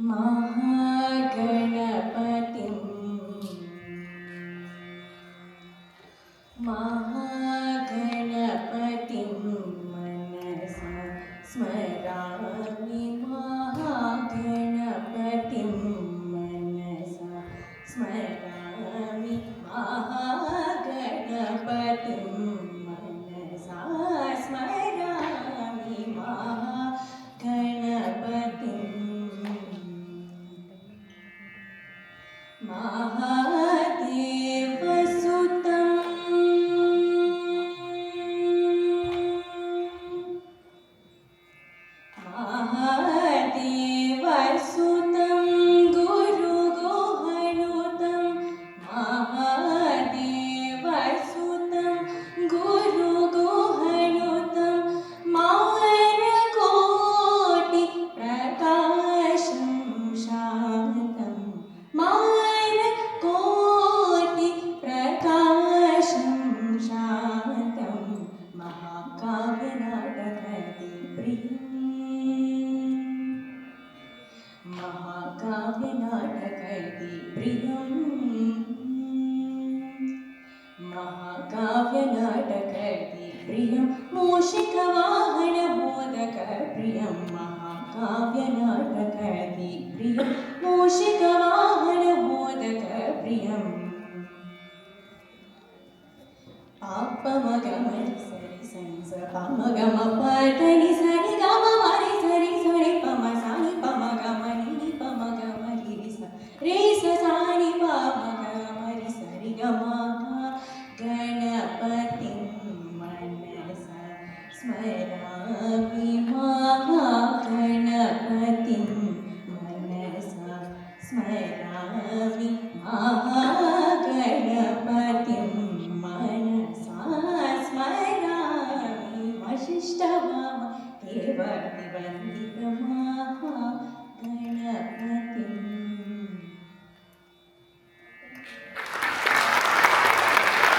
महागणपतिं मनसा स्मरामि महागणपतिं मनसा स्मरामि महागणपतिं मनसा स्मरामि महागणपतिं महादेवसुतं महादेवसुतं गुरुगुहनुतं महादेवसुतं गुरुगुहनुतं मानकोटिप्रकाशं शान्तं मानकोटिप्रकाशं शान्तं महाकाव्यनाटकदिप्रियम् महाकाव्यनाटकदिप्रियम् महाकाव्यनाटकदिप्रियं मूषिकवाहनमोदकप्रियं महाकाव्यनाटकदिप्रियं मूषिकवाहनमोदकप्रियम् पापमगमनि सरि सनि स पामगम पतनि सनि गम